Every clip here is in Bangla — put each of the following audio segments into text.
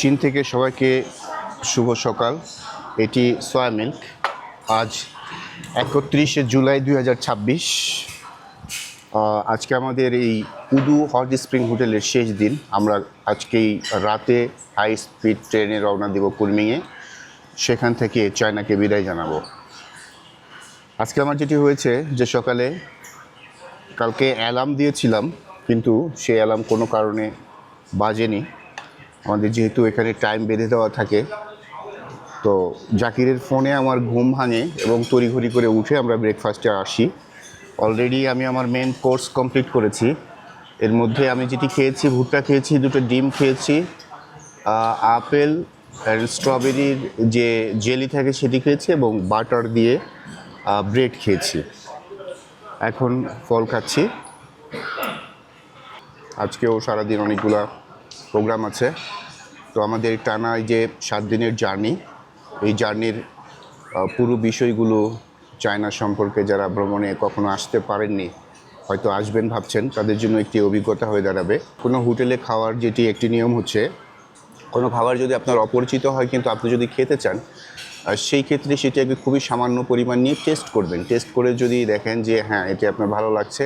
চীন থেকে সবাইকে শুভ সকাল। এটি সোয়া মিল্ক। আজ 31শে জুলাই 2026। আজকে আমাদের এই উদু হট স্প্রিং হোটেলের শেষ দিন। আমরা আজকেই রাতে হাই স্পিড ট্রেনে রওনা দেব কুনমিংয়ে, সেখান থেকে চায়নাকে বিদায় জানাবো। আজকে আমার যেটি হয়েছে যে সকালে কালকে অ্যালার্ম দিয়েছিলাম, কিন্তু সেই অ্যালার্ম কোনো কারণে বাজেনি। আমাদের যেহেতু এখানে টাইম বেঁধে দেওয়া থাকে, তো জাকিরের ফোনে আমার ঘুম ভাঙে এবং তড়িঘড়ি করে উঠে আমরা ব্রেকফাস্টে আসি। অলরেডি আমি আমার মেন কোর্স কমপ্লিট করেছি। এর মধ্যে আমি যেটি খেয়েছি, ভুট্টা খেয়েছি, দুটো ডিম খেয়েছি, আপেল অ্যান্ড স্ট্রবেরির যে জেলি থাকে সেটি খেয়েছি এবং বাটার দিয়ে ব্রেড খেয়েছি। এখন ফল খাচ্ছি। আজকেও সারাদিন অনেকগুলো প্রোগ্রাম আছে। তো আমাদের টানা এই যে 7 দিনের জার্নি, এই জার্নির পুরো বিষয়গুলো চায়না সম্পর্কে যারা ভ্রমণে কখনো আসতে পারেননি, হয়তো আসবেন ভাবছেন, তাদের জন্য একটি অভিজ্ঞতা হয়ে দাঁড়াবে। কোনো হোটেলে খাওয়ার যেটি একটি নিয়ম হচ্ছে, কোনো খাবার যদি আপনার অপরিচিত হয় কিন্তু আপনি যদি খেতে চান, সেই ক্ষেত্রে সেটাকে খুবই সামান্য পরিমাণ নিয়ে টেস্ট করবেন। টেস্ট করে যদি দেখেন যে হ্যাঁ এটি আপনার ভালো লাগছে,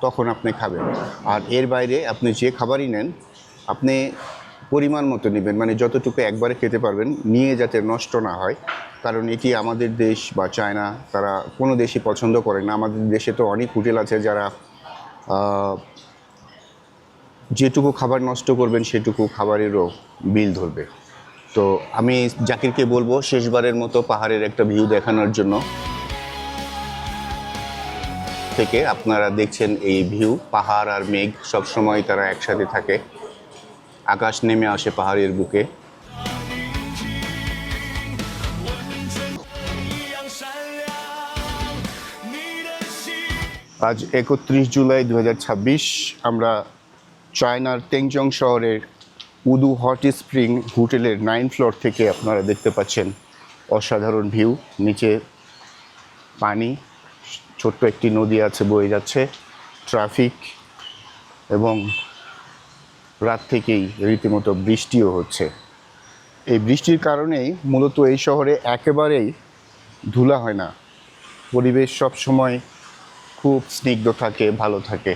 তখন আপনি খাবেন। আর এর বাইরে আপনি যে খাবারই নেন, আপনি পরিমাণ মতো নেবেন, মানে যতটুকু একবারে খেতে পারবেন, নিয়ে যাতে নষ্ট না হয়। কারণ এটি আমাদের দেশ বা চায়না, তারা কোনো দেশই পছন্দ করে না। আমাদের দেশে তো অনেক হোটেল আছে যারা যেটুকু খাবার নষ্ট করবেন সেটুকু খাবারেরও বিল ধরবে। তো আমি জাকিরকে বলবো শেষবারের মতো পাহাড়ের একটা ভিউ দেখানোর জন্য। থেকে আপনারা দেখছেন এই ভিউ, পাহাড় আর মেঘ সবসময় তারা একসাথে থাকে। আকাশ নেমে আসে পাহাড়ের বুকে। আজ 31 জুলাই 2026। আমরা চায়নার টেংচং শহরের উদু হট স্প্রিং হোটেলের 9 ফ্লোর থেকে আপনারা দেখতে পাচ্ছেন অসাধারণ ভিউ। নিচে পানি, ছোট্ট একটি নদী আছে বয়ে যাচ্ছে, ট্রাফিক, এবং রাত থেকেই রীতিমতো বৃষ্টিও হচ্ছে। এই বৃষ্টির কারণেই মূলত এই শহরে একেবারেই ধুলা হয় না। পরিবেশ সব সময় খুব স্নিগ্ধ থাকে, ভালো থাকে।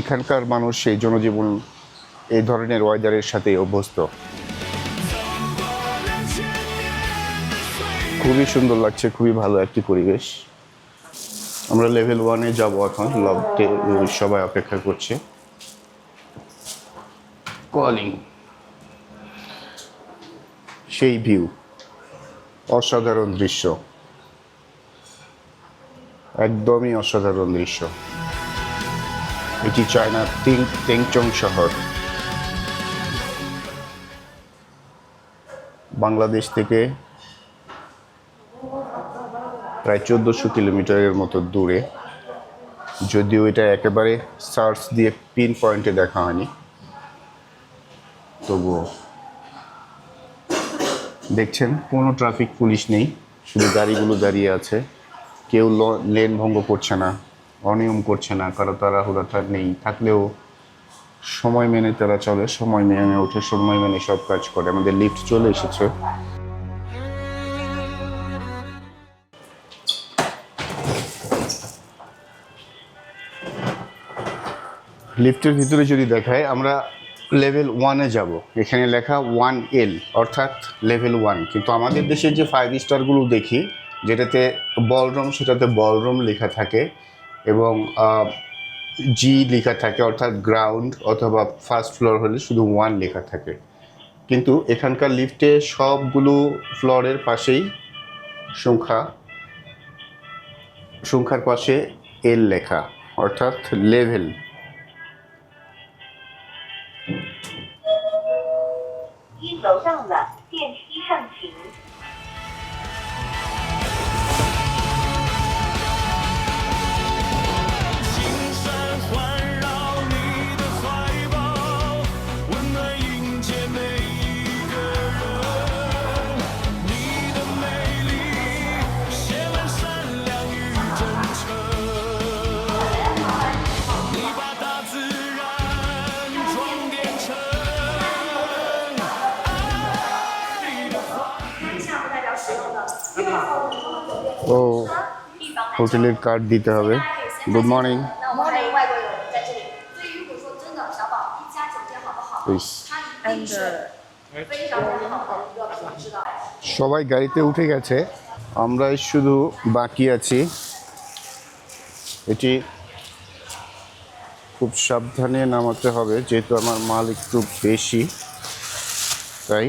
এখানকার মানুষ সেই জনজীবন এই ধরনের ওয়েদারের সাথে অভ্যস্ত। খুবই সুন্দর লাগছে, খুবই ভালো একটি পরিবেশ। আমরা লেভেল 1-এ যাবো এখন। লবটে সবাই অপেক্ষা করছে। কলিং, সেই ভিউ, অসাধারণ দৃশ্য, একদমই অসাধারণ দৃশ্য। এটি চায়নার টেংচং শহর। বাংলাদেশ থেকে প্রায় 1400 কিলোমিটারের মতো দূরে, যদিও এটা একেবারে সার্চ দিয়ে পিন পয়েন্টে দেখা হয়নি, তবুও দেখছেন কোনো ট্রাফিক পুলিশ নেই, শুধু গাড়িগুলো দাঁড়িয়ে আছে। কেউ লেন ভঙ্গ করছে না, অনিয়ম করছে না, কারো তাড়াহুড়া নেই। থাকলেও সময় মেনে তারা চলে, সময় মেনে ওঠে, সময় মেনে সব কাজ করে। আমাদের লিফট চলে এসেছে। লিফটের ভিতরে যদি দেখায়, আমরা লেভেল 1-এ যাব। এখানে লেখা 1L, অর্থাৎ লেভেল 1। কিন্তু আমাদের দেশের যে 5 স্টারগুলো দেখি, যেটাতে বলরুম, সেটাতে বলরুম লেখা থাকে এবং জি লেখা থাকে, অর্থাৎ গ্রাউন্ড অথবা ফার্স্ট ফ্লোর হলে শুধু 1 লেখা থাকে। কিন্তু এখানকার লিফটে সবগুলো ফ্লোরের পাশেই সংখ্যার পাশে এল লেখা, অর্থাৎ লেভেল।走上了电梯上行。ও হোটেলের কার্ড দিতে হবে গুড মর্নিং 那我们还有外国友人在这里，所以如果说真的小宝一家酒店好不好， প্লিজ 它一定是非常非常好的一个品质的。 সবাই গাড়িতে উঠে গেছে আমরাই শুধু বাকি আছি এটি খুব সাবধানে নামাতে হবে যেহেতু আমার মাল একটু বেশি তাই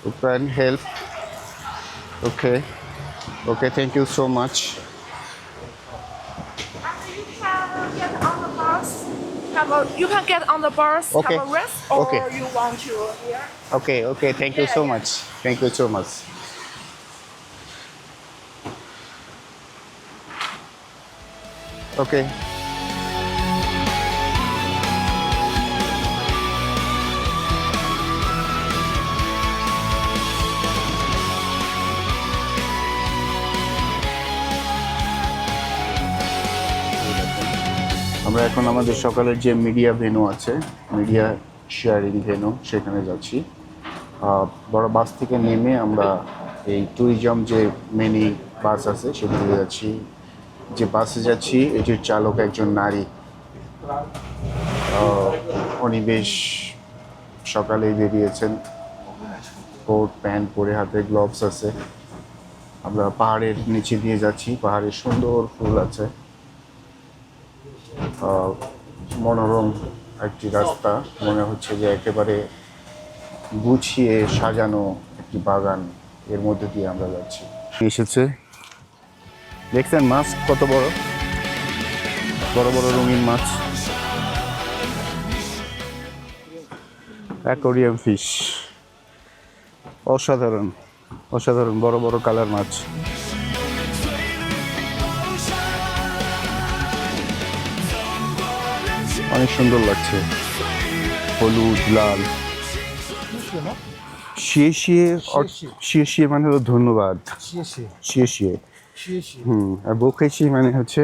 you can help okay okay thank you so much You can get on the bus, Okay. have a rest, or Okay. you want to here. Okay okay thank you so much thank you so much okay আমরা এখন আমাদের সকালের যে মিডিয়া ভেন্যু আছে মিডিয়া শেয়ারিং ভেন্যু সেখানে যাচ্ছি বড় বাস থেকে নেমে আমরা এই ট্যুরিজম যে মিনি বাস আছে সেখানে যাচ্ছি যে বাসে যাচ্ছি এটির চালক একজন নারী উনি বেশ সকালেই বেরিয়েছেন কোট প্যান্ট পরে হাতে গ্লোভস আছে আমরা পাহাড়ের নিচে দিয়ে যাচ্ছি পাহাড়ে সুন্দর ফুল আছে মনোরম একটি রাস্তা মনে হচ্ছে যে একেবারে গুছিয়ে সাজানো একটি বাগান এর মধ্যে দিয়ে আমরা যাচ্ছি এসেছে দেখছেন মাছ কত বড় বড় বড় রঙিন মাছ অ্যাকোরিয়াম ফিশ অসাধারণ অসাধারণ বড় বড় কালার মাছ অনেক সুন্দর লাগছে হলুদ লাল শিয়ে শিয়ে শিয়ে শিয়ে মানে হলো ধন্যবাদ 谢谢， শিয়ে শিয়ে 谢谢， আর বকেছি মানে হচ্ছে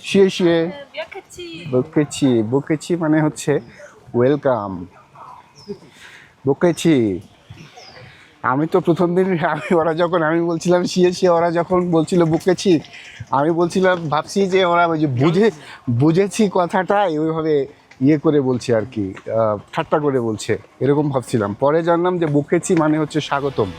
শিয়ে শিয়ে বকেছি বকেছি মানে হচ্ছে ওয়েলকাম বকেছি আমি তো প্রথম দিন ওরা যখন আমি বলছিলাম শিয়ে শিয়ে ওরা যখন বলছিল বকেছি আমি বলছিলাম ভাবছি যে ওরা ওই যে বুঝেছি কথাটা ওইভাবে ইয়ে করে বলছে আর কি ঠাট্টা করে বলছে এরকম ভাবছিলাম পরে জানলাম যে বকেছি মানে হচ্ছে স্বাগতম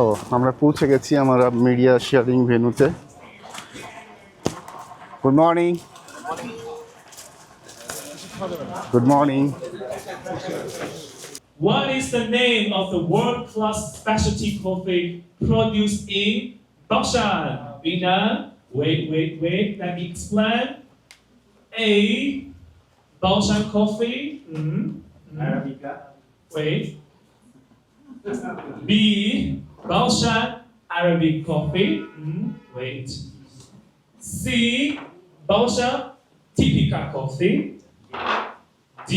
ও আমরা পৌঁছে গেছি আমরা মিডিয়া শেয়ারিং ভেন্যুতে good morning good morning What is the name of the world-class specialty coffee produced in Baoshan? Bina, wait, let me explain. A. Baoshan coffee. Arabica. Wait. B. Baoshan Arabic coffee. Wait. C. Baoshan Typica coffee. D.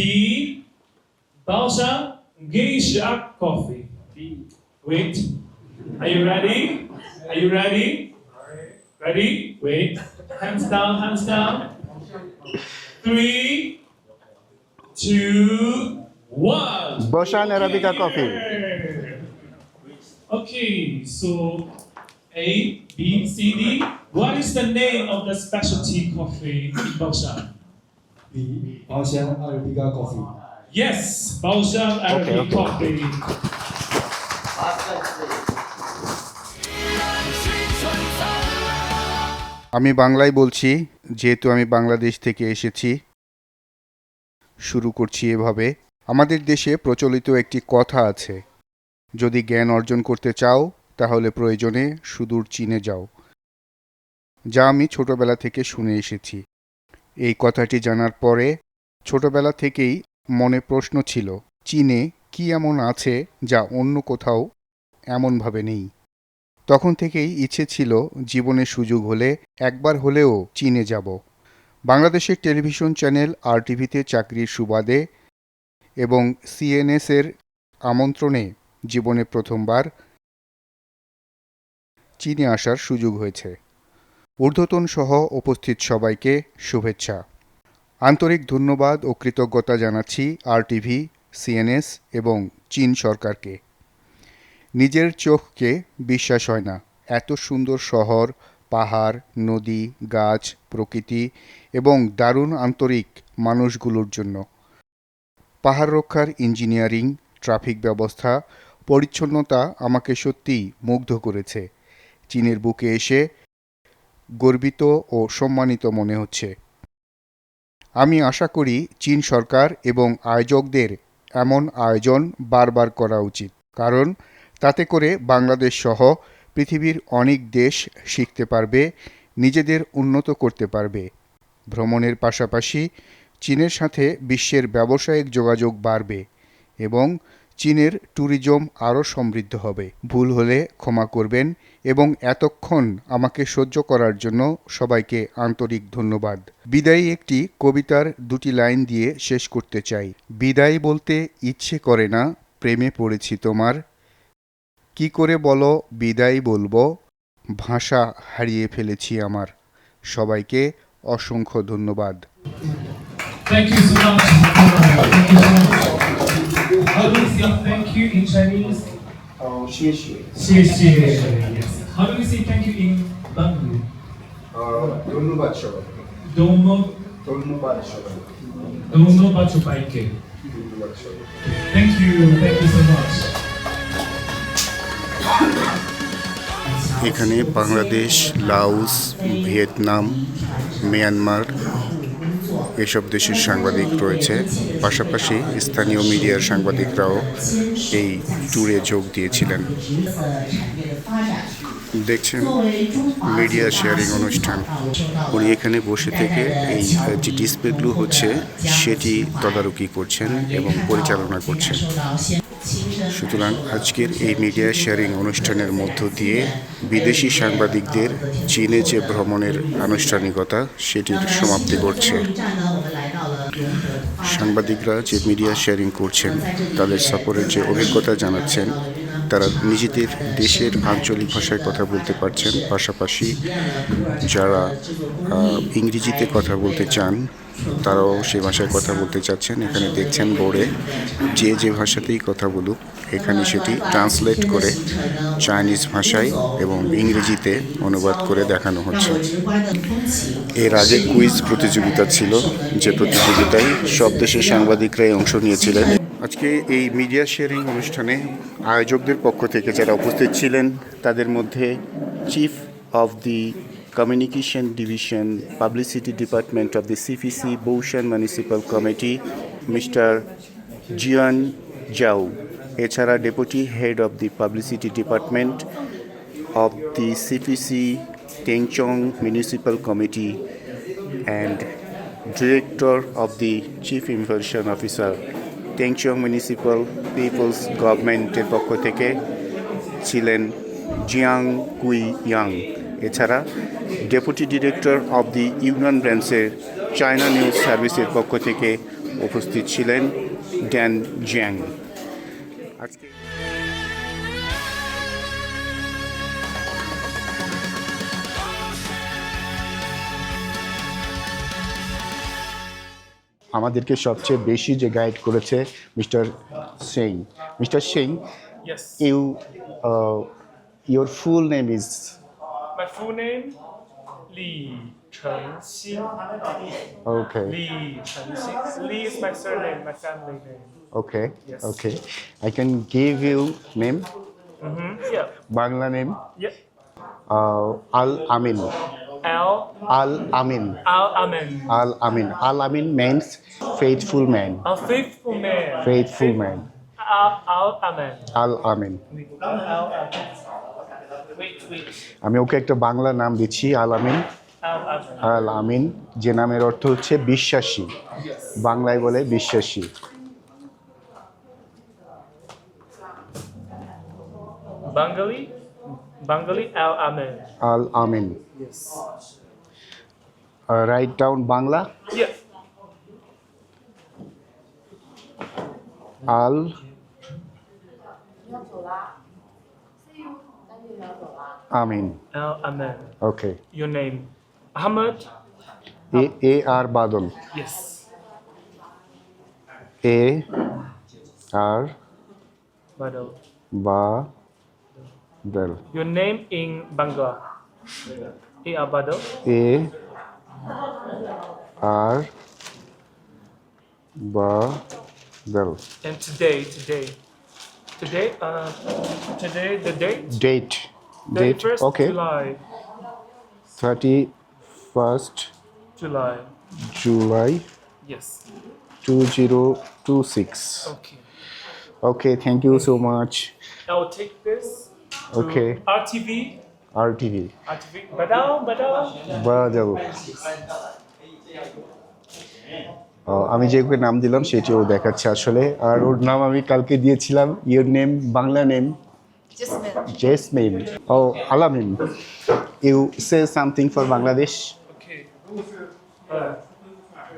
Baoshan Geisha coffee. Wait. Are you ready? Are you ready? Ready? Wait. Hands down, hands down. 3, 2, 1. Baoshan Arabica coffee. Okay, so A, B, C, D. What is the name of the specialty coffee in Baoshan? B 包厢阿尔比卡 coffee。 Yes, Baoshan Arabic okay. coffee. আমি বাংলায় বলছি যেহেতু আমি বাংলাদেশ থেকে এসেছি শুরু করছি এভাবে আমাদের দেশে প্রচলিত একটি কথা আছে যদি জ্ঞান অর্জন করতে চাও তাহলে প্রয়োজনে সুদূর চীনে যাও যা আমি ছোটবেলা থেকে শুনে এসেছি এই কথাটি জানার পরে ছোটবেলা থেকেই মনে প্রশ্ন ছিল চীনে কি এমন আছে যা অন্য কোথাও এমনভাবে নেই তখন থেকেই ইচ্ছে ছিল জীবনে সুযোগ হলে একবার হলেও চীনে যাব বাংলাদেশের টেলিভিশন চ্যানেল আরটিভিতে চাকরির সুবাদে এবং সিএনএসের আমন্ত্রণে জীবনে প্রথমবার চীনে আসার সুযোগ হয়েছে ঊর্ধ্বতন সহ উপস্থিত সবাইকে শুভেচ্ছা। আন্তরিক ধন্যবাদ ও কৃতজ্ঞতা জানাচ্ছি RTV, CNS এবং চীন সরকারকে। নিজের চোখকে বিশ্বাস হয় না, এত সুন্দর শহর, পাহাড়, নদী, গাছ, প্রকৃতি এবং দারুণ আন্তরিক মানুষগুলোর জন্য। পাহাড় রক্ষার ইঞ্জিনিয়ারিং, ট্রাফিক ব্যবস্থা, পরিচ্ছন্নতা আমাকে সত্যিই মুগ্ধ করেছে। চীনের বুকে এসে গর্বিত ও সম্মানিত মনে হচ্ছে। আমি আশা করি চীন সরকার এবং আয়োজকদের এমন আয়োজন বারবার করা উচিত, কারণ তাতে করে বাংলাদেশ সহ পৃথিবীর অনেক দেশ শিখতে পারবে, নিজেদের উন্নত করতে পারবে। ভ্রমণের পাশাপাশি চীনের সাথে বিশ্বের ব্যবসায়িক যোগাযোগ বাড়বে এবং চীনের ট্যুরিজম আরও সমৃদ্ধ হবে। ভুল হলে ক্ষমা করবেন এবং এতক্ষণ আমাকে সহ্য করার জন্য সবাইকে আন্তরিক ধন্যবাদ। বিদায়ী একটি কবিতার 2টি লাইন দিয়ে শেষ করতে চাই। বিদায় বলতে ইচ্ছে করে না, প্রেমে পড়েছি তোমার। কি করে বলো বিদায় বলবো, ভাষা হারিয়ে ফেলেছি আমার। সবাইকে অসংখ্য ধন্যবাদ। Thank you so much. Thank you so much. How do we say thank you in Chinese? 谢谢谢谢. Yes. How do we say thank you in Bangla? ধন্যবাদ সবাই Domo ধন্যবাদ সবাই domo bachupaike. ধন্যবাদ সবাই Thank you so much. এখানে বাংলাদেশ, লাওস, ভিয়েতনাম, মিয়ানমার এসব দেশের সাংবাদিক রয়েছে। পাশাপাশি স্থানীয় মিডিয়ার সাংবাদিকরাও এই ট্যুরে যোগ দিয়েছিলেন। দেখছেন মিডিয়া শেয়ারিং অনুষ্ঠান। উনি এখানে বসে থেকে এই যে ডিসপ্লেগুলো হচ্ছে সেটি তদারকি করছেন এবং পরিচালনা করছেন। সুতরাং আজকের এই মিডিয়া শেয়ারিং অনুষ্ঠানের মধ্য দিয়ে বিদেশি সাংবাদিকদের চীনে যে ভ্রমণের আনুষ্ঠানিকতা সেটির সমাপ্তি ঘটছে। সাংবাদিকরা যে মিডিয়া শেয়ারিং করছেন, তাদের সফরের যে অভিজ্ঞতা জানাচ্ছেন, তারা নিজেদের দেশের আঞ্চলিক ভাষায় কথা বলতে পারছেন। পাশাপাশি যারা ইংরেজিতে কথা বলতে চান, তারাও সেই ভাষায় কথা বলতে চাচ্ছেন। এখানে দেখছেন বোর্ডে যে ভাষাতেই কথা বলুক, এখানে সেটি ট্রান্সলেট করে চাইনিজ ভাষায় এবং ইংরেজিতে অনুবাদ করে দেখানো হচ্ছে। এর আগে কুইজ প্রতিযোগিতা ছিল, যে প্রতিযোগিতায় সব দেশের সাংবাদিকরাই অংশ নিয়েছিলেন। আজকে এই মিডিয়া শেয়ারিং অনুষ্ঠানে আয়োজকদের পক্ষ থেকে যারা উপস্থিত ছিলেন, তাদের মধ্যে chief of the communication division publicity department of the CPC Baoshan municipal committee mister Jian Zhao, এছাড়া deputy head of the publicity department of the CPC Tengchong municipal committee and director of the chief information officer Tengchong municipal people's গভর্নমেন্টের পক্ষ থেকে ছিলেন জিয়াং কুই ইয়াং। এছাড়া deputy director of the Yunnan ব্রাঞ্চের চায়না নিউজ সার্ভিসের পক্ষ থেকে উপস্থিত ছিলেন ড্যান জিয়াং। আজকে আমাদেরকে সবচেয়ে বেশি যে গাইড করেছে mister Singh. Mister Singh, Yes. your full name is? My full name Li Chengxin. Okay. Li Chengxin. Li is my surname, my family name. Okay. Yes. Okay. I can give you name. Yeah. Bangla name. Yeah. Al Amin. Al Amin. Al Amin. Al Amin. Al Amin means faithful man. A faithful man. Faithful man. Al Amin. Al Amin. Al Amin. Wait. আমি ওকে একটা বাংলা নাম দিচ্ছি, আল আমিন। Al Amin. আল আমিন, যে নামের অর্থ হচ্ছে বিশ্বাসী। বাংলায় বলে বিশ্বাসী। Bengali Al Amin. Al Amin. Yes. Write down Bangla. Yeah. Al 你要走啦，See you，赶紧要走啦。আমিন। Amen. Okay. Your name? Ahmed? A R Badal. Yes. A R Badal. Badal. Your name in Bangla? Badal. A R Badal. And today, the date? Date date 31st okay. July. 31st July. July Yes. 2026. Okay. Okay, thank you so much. I will take this to Okay. RTV. RTV. RTV. Badal. বাদল। আমি যে ওকে নাম দিলাম সেটিও দেখাচ্ছে আসলে, আর ওর নাম আমি কালকে দিয়েছিলাম। Your name, Bangla name? Jesmin. ও Alamin. You say something for Bangladesh? Okay.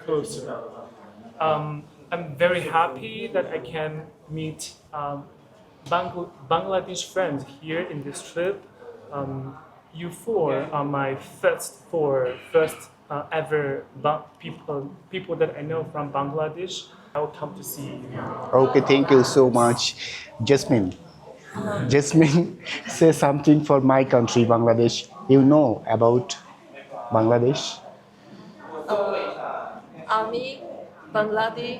Closer. I'm very happy that I can meet Bangladesh friends here in this trip. You four are my first ever people that I know from Bangladesh. I will come to see you. Okay, thank you so much. Jasmine. Jasmine, say something for my country, Bangladesh. You know about Bangladesh? আমি বাংলাদেশ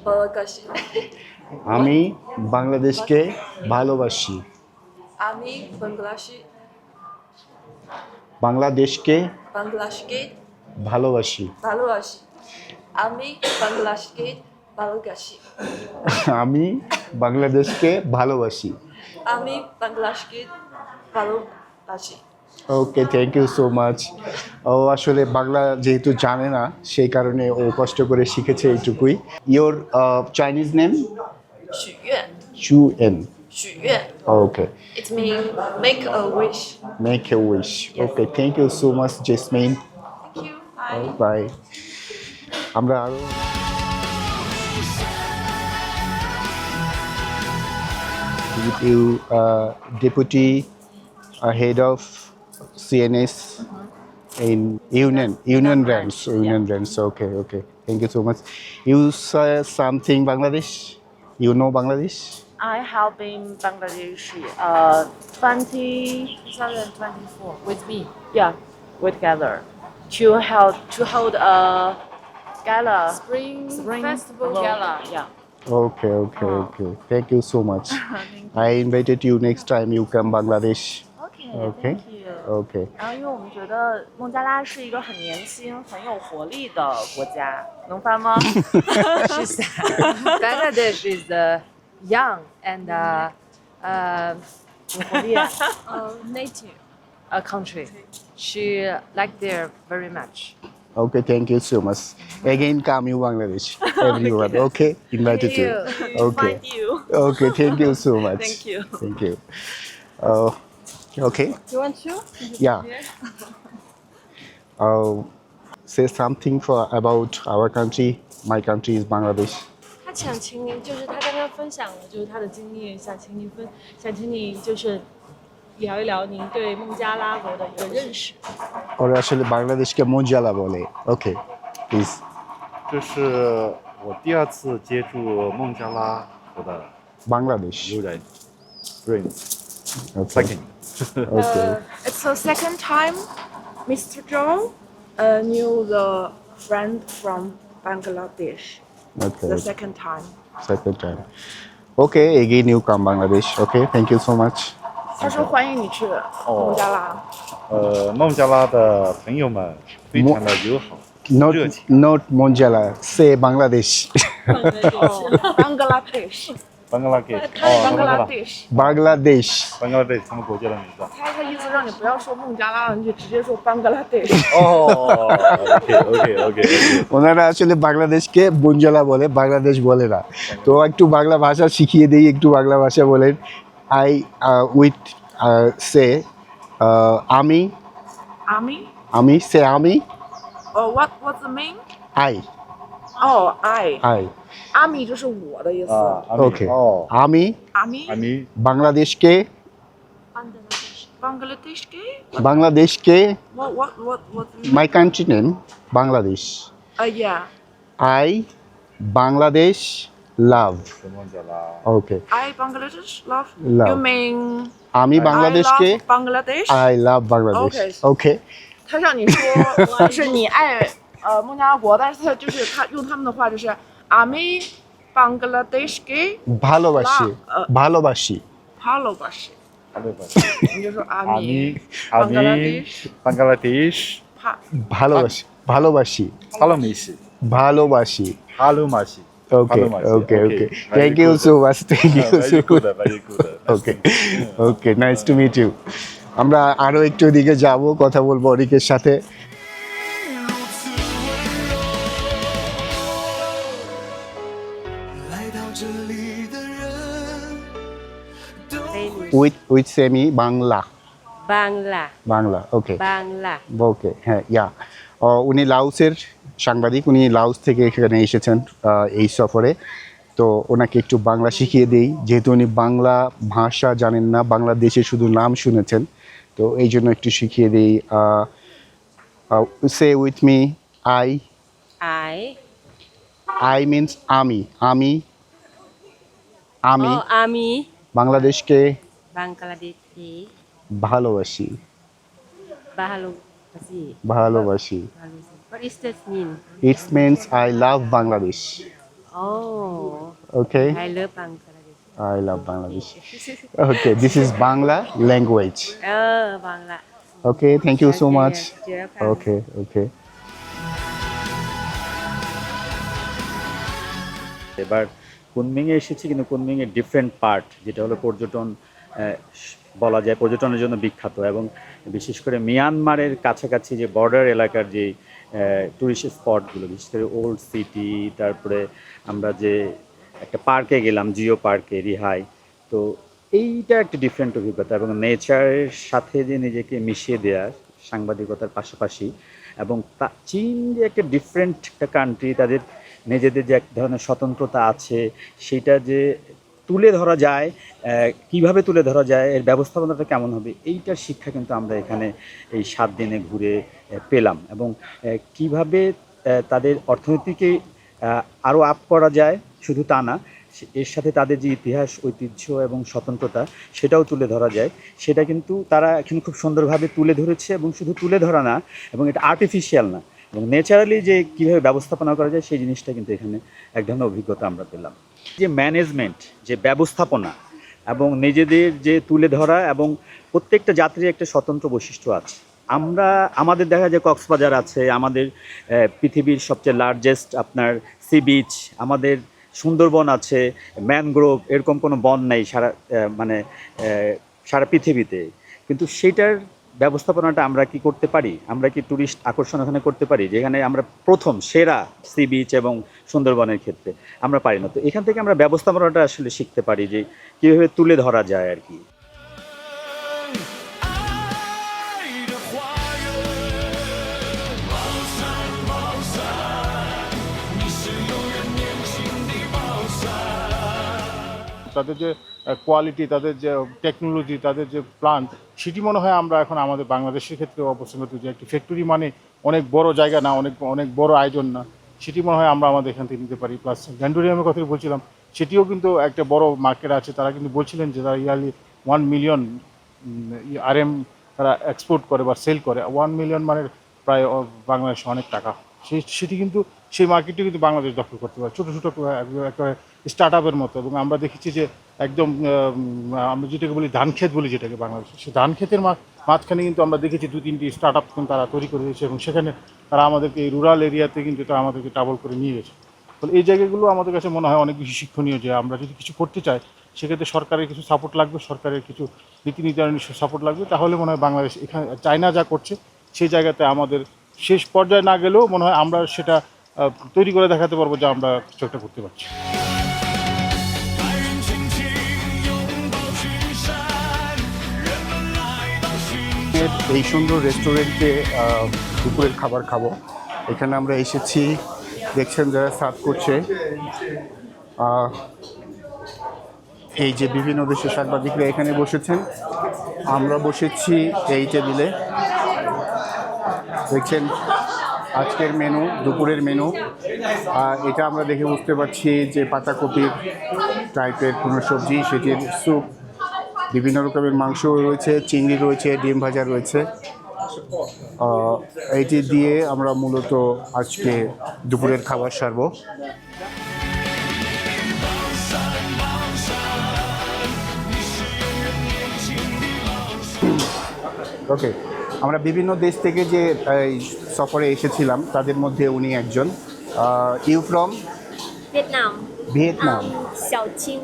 ভালোবাসি। আমি বাংলাদেশকে ভালোবাসি। আমি বাংলাদেশকে বাংলাদেশকে ভালোবাসি। ভালোবাসি। আমি বাংলাদেশকে ভালোবাসি। আমি বাংলাদেশকে ভালোবাসি। আমি বাংলাদেশকে ভালোবাসি। ওকে, থ্যাংক ইউ সো মাচ। ও আসলে বাংলা যেহেতু জানে না সেই কারণে ও কষ্ট করে শিখেছে এইটুকুই। Your Chinese name? 许愿， চুএন। 许愿 ওকে,，it means make a wish. Make a wish. Okay, thank you so much Jesmin. Thank you. Bye. Bye. আমরা আরো you deputy head of CNS in Union Branch. Okay, thank you so much. You say something Bangladesh? You know Bangladesh? I have been Bangladesh 2024 with me. Yeah, with Gather to hold a gala Spring Festival gala. Yeah. Okay. Thank you so much. I invited you next time you come Bangladesh. Okay. Thank you. Okay. 然后，因为我们觉得孟加拉是一个很年轻、很有活力的国家，能翻吗？ Bangladesh is young and 有活力 native. a country. She like there very much. Okay, thank you so much. Again, come you Bangladesh, everyone. Okay, invited you. Okay. Find you. Okay, thank you so much. Thank you. Thank you. Okay. You want to? Yeah. Say something about our country. My country is Bangladesh. 他想请你，就是他刚刚分享了，就是他的经历，想请你就是聊一聊您对孟加拉国的一个认识。 ওরা আসলে বাংলাদেশকে মঞ্জালা বলে। Okay, please. 这是我第二次接触孟加拉国的 Bangladesh. 友人 friends Okay. second Okay. It's the second time Mr. John knew the friend from Bangladesh. Okay. The second time. Second time. Okay, again you come Bangladesh. Okay, thank you so much. 他说欢迎你去孟加拉。孟加拉的朋友们非常的友好 Not 热情 not Monjala. Say Bangladesh. Bangladesh. 邦格拉给他是 Bangladesh。 Bangladesh. 邦格拉给他们国家的名字他意思让你不要说孟加拉了，你就直接说 Bangladesh。OK ওনারা আসলে বাংলাদেশকে বঞ্জালা বলে, বাংলাদেশ বলে না। তো একটু বাংলা ভাষা শিখিয়ে দিই, একটু বাংলা ভাষা বলেন। I with say আমি say আমি Oh, what's the mean? I Oh, I. 阿米就是我的意思。 Okay. আমি阿米 আমি বাংলাদেশকে Bangladesh ke? Bangladesh ke, What? my country name, Bangladesh. Yeah. I, Bangladesh, love. Okay. I Bangladesh love. Love. You mean আমি I বাংলাদেশকে love Bangladesh? I love Bangladesh. Okay. Okay. 他让你说就是你爱孟加拉国，但是他就是他用他们的话就是阿米 Bangladesh ke ভালোবাসি, ভালোবাসি. ভালোবাসি，你就说阿米 আমি বাংলাদেশ ভালোবাসি, ভালোবাসি, ভালোবাসি ভালোবাসি. ভালোবাসি Okay, okay, okay. Thank you so much. Thank you so much. Okay, okay. Nice to meet you. আমরা আরো একটু দিকে যাব, কথা বলবো অরিকের সাথে. With Semi Bangla. Bangla. Okay. Okay. হ্যাঁ, ইয়া. উনি লাওসের সাংবাদিক, উনি লাওস থেকে এখানে এসেছেন এই সফরে. তো ওনাকে একটু বাংলা শিখিয়ে দেই, যেহেতু উনি বাংলা ভাষা জানেন না, বাংলাদেশে শুধু নাম শুনেছেন, তো এই জন্য একটু শিখিয়ে দিই. সে উইথ মি আই মিনস আমি বাংলাদেশকে ভালোবাসি. What is that mean? It means I love Bangladesh. Oh, Okay, I love Bangladesh. I love Bangladesh. Okay, this is Bangla language. Oh, Bangla. Okay, thank you so much. You're welcome. Okay. এবার কুনমিংয়ে এসেছি, কিন্তু কুনমিংয়ের ডিফারেন্ট পার্ট, যেটা হলো পর্যটন বলা যায়, পর্যটনের জন্য বিখ্যাত, এবং বিশেষ করে মিয়ানমারের কাছাকাছি যে বর্ডার এলাকার যে টুরিস্ট স্পটগুলো, বিশেষ করে ওল্ড সিটি, তারপরে আমরা যে একটা পার্কে গেলাম, জিও পার্কে, রিহাই, তো এইটা একটা ডিফারেন্ট অভিজ্ঞতা, এবং নেচারের সাথে যে নিজেকে মিশিয়ে দেওয়া সাংবাদিকতার পাশাপাশি, এবং চীন যে একটা ডিফারেন্ট একটা কান্ট্রি, তাদের নিজেদের যে এক ধরনের স্বতন্ত্রতা আছে, সেটা যে তুলে ধরা যায়, কিভাবে তুলে ধরা যায়, এর ব্যবস্থাপনাটা কেমন হবে, এইটার শিক্ষা কিন্তু আমরা এখানে এই 7 দিনে ঘুরে পেলাম, এবং কিভাবে তাদের অর্থনীতিকে আরও আপ করা যায়, শুধু তা না, এর সাথে তাদের যে ইতিহাস, ঐতিহ্য এবং স্বতন্ত্রতা, সেটাও তুলে ধরা যায়, সেটা কিন্তু তারা এখন খুব সুন্দরভাবে তুলে ধরেছে, এবং শুধু তুলে ধরা না, এবং এটা আর্টিফিশিয়াল না, এবং ন্যাচারালি যে কীভাবে ব্যবস্থাপনা করা যায়, সেই জিনিসটা কিন্তু এখানে এক ধরনের অভিজ্ঞতা আমরা পেলাম। যে ম্যানেজমেন্ট, যে ব্যবস্থাপনা, এবং নিজেদের যে তুলে ধরা, এবং প্রত্যেকটা যাত্রীর একটা স্বতন্ত্র বৈশিষ্ট্য আছে। আমাদের দেখা যায় কক্সবাজার আছে, আমাদের পৃথিবীর সবচেয়ে লার্জেস্ট আপনার সি বিচ, আমাদের সুন্দরবন আছে, ম্যানগ্রোভ, এরকম কোনো বন নেই সারা পৃথিবীতে, কিন্তু সেটার ব্যবস্থাপনাটা আমরা কি করতে পারি? আমরা কি ট্যুরিস্ট আকর্ষণ ওখানে করতে পারি, যেখানে আমরা প্রথম সেরা সি বিচ এবং সুন্দরবনের ক্ষেত্রে আমরা পারি না? তো এখান থেকে আমরা ব্যবস্থাপনাটা আসলে শিখতে পারি, যে কীভাবে তুলে ধরা যায় আর কি। তাদের যে কোয়ালিটি, তাদের যে টেকনোলজি, তাদের যে প্ল্যান, সেটি মনে হয় আমরা এখন আমাদের বাংলাদেশের ক্ষেত্রে অবস্থান করতে, যে একটি ফ্যাক্টরি মানে অনেক বড় জায়গা না, অনেক বড় আয়োজন না, সেটি মনে হয় আমরা আমাদের এখান থেকে নিতে পারি। প্লাস গ্যান্ডোরিয়ামের কথা বলছিলাম, সেটিও কিন্তু একটা বড় মার্কেট আছে। তারা কিন্তু বলছিলেন যে তারা ইয়ারলি 1 মিলিয়ন RM তারা এক্সপোর্ট করে বা সেল করে। 1 মিলিয়ন মানে প্রায় বাংলাদেশে অনেক টাকা। সেটি কিন্তু সেই মার্কেটটি কিন্তু বাংলাদেশ দখল করতে পারে, ছোটো ছোটো একটা স্টার্ট আপের মতো। এবং আমরা দেখেছি যে একদম আমরা যেটাকে বলি ধান ক্ষেত বলি, যেটাকে বাংলাদেশে, সেই ধান ক্ষেতের মাঝখানে কিন্তু আমরা দেখেছি 2-3টি স্টার্ট আপ কিন্তু তারা তৈরি করে দিয়েছে, এবং সেখানে তারা আমাদেরকে এই রুরাল এরিয়াতে কিন্তু তারা আমাদেরকে ট্রাভেল করে নিয়ে গেছে। ফলে এই জায়গাগুলো আমাদের কাছে মনে হয় অনেক বেশি শিক্ষণীয়, যে আমরা যদি কিছু করতে চাই সেক্ষেত্রে সরকারের কিছু সাপোর্ট লাগবে, সরকারের কিছু নীতি নির্ধারণের সাপোর্ট লাগবে, তাহলে মনে হয় বাংলাদেশ এখানে চায়না যা করছে সেই জায়গাতে আমাদের শেষ পর্যায়ে না গেলেও মনে হয় আমরা সেটা তৈরি করে দেখাতে পারবো যে আমরা কিছু একটা করতে পারছি। এই সুন্দর রেস্টুরেন্টে দুপুরের খাবার খাবো। এখানে আমরা এসেছি, দেখছেন যারা সার্ভ করছে, এই যে বিভিন্ন দেশের সাংবাদিকরা এখানে বসেছেন, আমরা বসেছি এই টেবিলে। দেখছেন আজকের মেনু, দুপুরের মেনু। এটা আমরা দেখে বুঝতে পারছি যে পাতাকপির টাইপের কোনো সবজি, সেটির স্যুপ, বিভিন্ন রকমের মাংস রয়েছে, চিংড়ি রয়েছে, ডিম ভাজা রয়েছে। এইটি দিয়ে আমরা মূলত আজকে দুপুরের খাবার সারবো। ওকে, আমরা বিভিন্ন দেশ থেকে যে এই সফরে এসেছিলাম তাদের মধ্যে উনি একজন। You from Vietnam. Vietnam, Xiaoqing.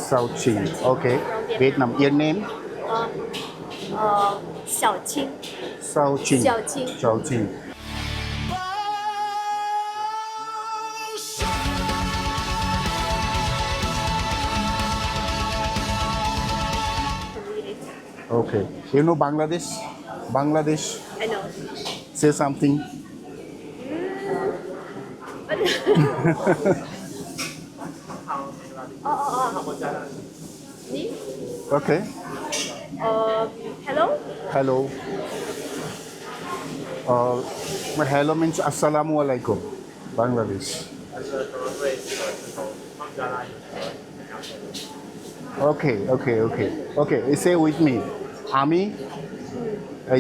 South Chin. Okay, Vietnam. Your name? Xiaoqing. South Chin. Xiaoqing. South Chin. Okay. You know Bangladesh? Bangladesh. I know. Say something. Me? Okay. Hello? Hello. Hello means Assalamu alaikum. Bangladesh. Okay. Say with me. Ami.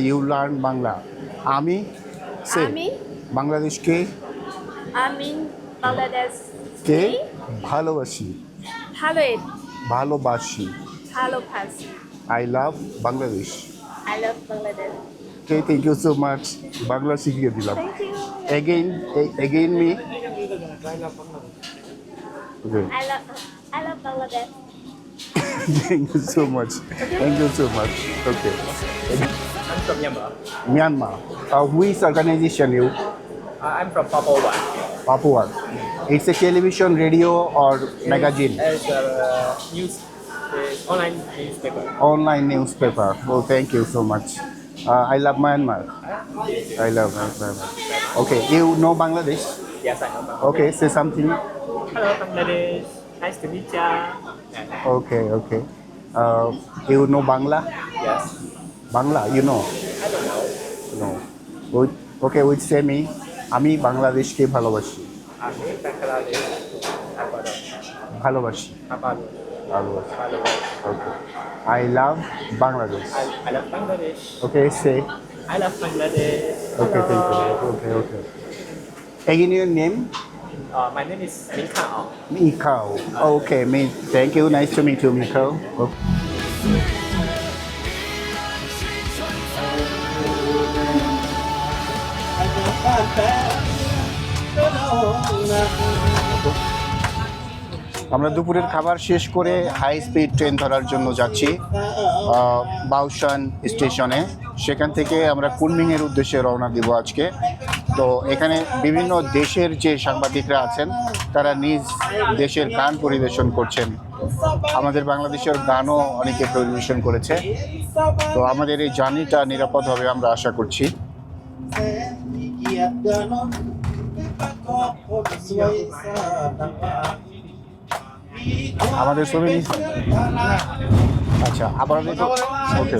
You learn Bangla. Ami. Say. Ami. Bangladesh ke. আমি বাংলাদেশ কে ভালোবাসি। ভালোবাসি। I love Bangladesh. I love Bangladesh. Okay, thank you so much. Bangla শিখিয়ে দিলাম। Again me. Okay. I love Bangladesh. Thank you so much. Okay. I'm from Myanmar. Myanmar. Which organization you? I'm from Papua One. Papua. It's a television, radio, or magazine? It's a online newspaper. Online newspaper. Oh, thank you so much. I love Myanmar. I love Myanmar. Okay, you know Bangladesh? Yes, I know Bangladesh. Okay, say something. Hello, Bangladesh. Nice to meet ya. Okay. You know Bangla? Yes. Bangla, you know? I don't know. No. Okay, which say me. আমি বাংলাদেশকে ভালোবাসি। আমি বাংলাদেশ ভালোবাসি। Okay. I love Bangladesh. I love Bangladesh. Okay, say. I love Bangladesh. Okay, thank you. Okay. Again, your name? My name is Min Kao. Mikao. Okay, thank you. Nice to meet you, Mikao. Okay. আমরা দুপুরের খাবার শেষ করে হাই স্পিড ট্রেন ধরার জন্য যাচ্ছি বাউশান স্টেশনে। সেখান থেকে আমরা কুনমিংয়ের উদ্দেশ্যে রওনা দিব আজকে। তো এখানে বিভিন্ন দেশের যে সাংবাদিকরা আছেন তারা নিজ দেশের গান পরিবেশন করছেন। আমাদের বাংলাদেশের গানও অনেকে পরিবেশন করেছে। তো আমাদের এই জার্নিটা নিরাপদ হবে আমরা আশা করছি। আমাদের ছবি আচ্ছা আবার ওকে।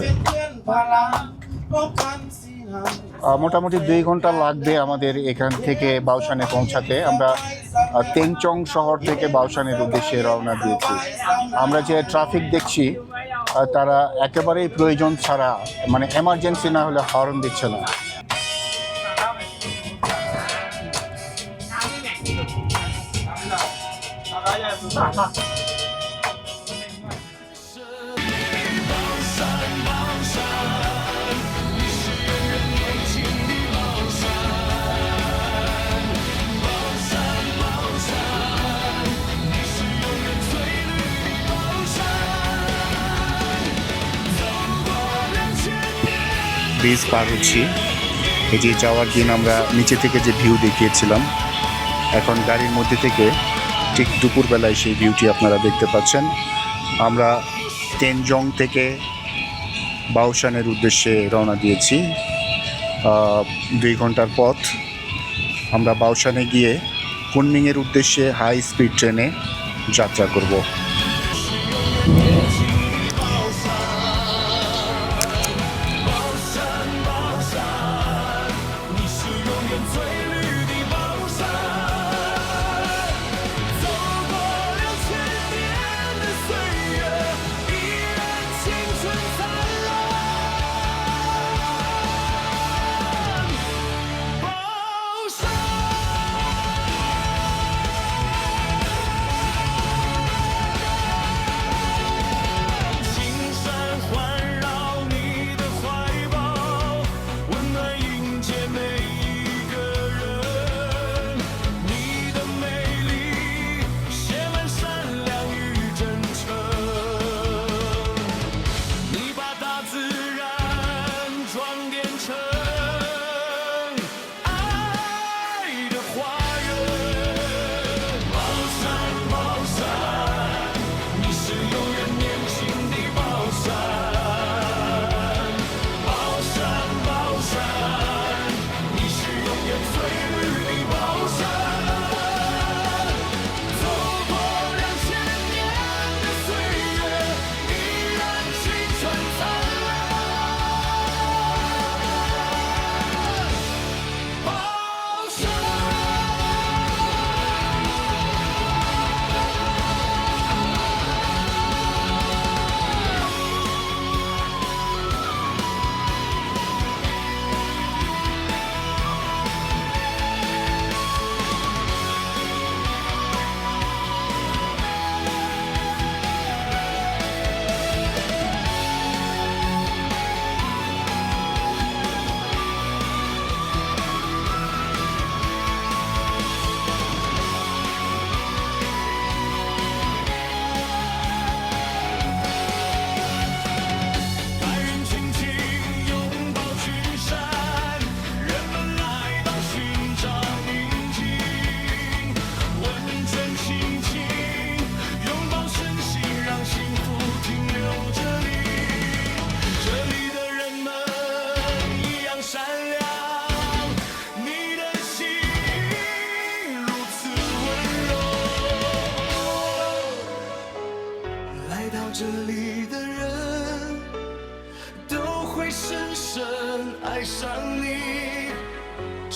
মোটামুটি 2 ঘন্টা লাগবে আমাদের এখান থেকে বাউশানে পৌঁছাতে। আমরা তেংচং শহর থেকে বাউশানের উদ্দেশ্যে রওনা দিয়েছি। আমরা যে ট্রাফিক দেখছি তারা একেবারেই প্রয়োজন ছাড়া, মানে এমার্জেন্সি না হলে হর্ন দিচ্ছে না। ব্রিজ পার হচ্ছি। এই যে যাওয়ার দিন আমরা নিচে থেকে যে ভিউ দেখিয়েছিলাম, এখন গাড়ির মধ্যে থেকে ঠিক দুপুরবেলায় সেই ভিউটি আপনারা দেখতে পাচ্ছেন। আমরা তেনজং থেকে বাউশানের উদ্দেশ্যে রওনা দিয়েছি। 2 ঘন্টার পথ। আমরা বাউশানে গিয়ে কুনমিংয়ের উদ্দেশ্যে হাই স্পিড ট্রেনে যাত্রা করব।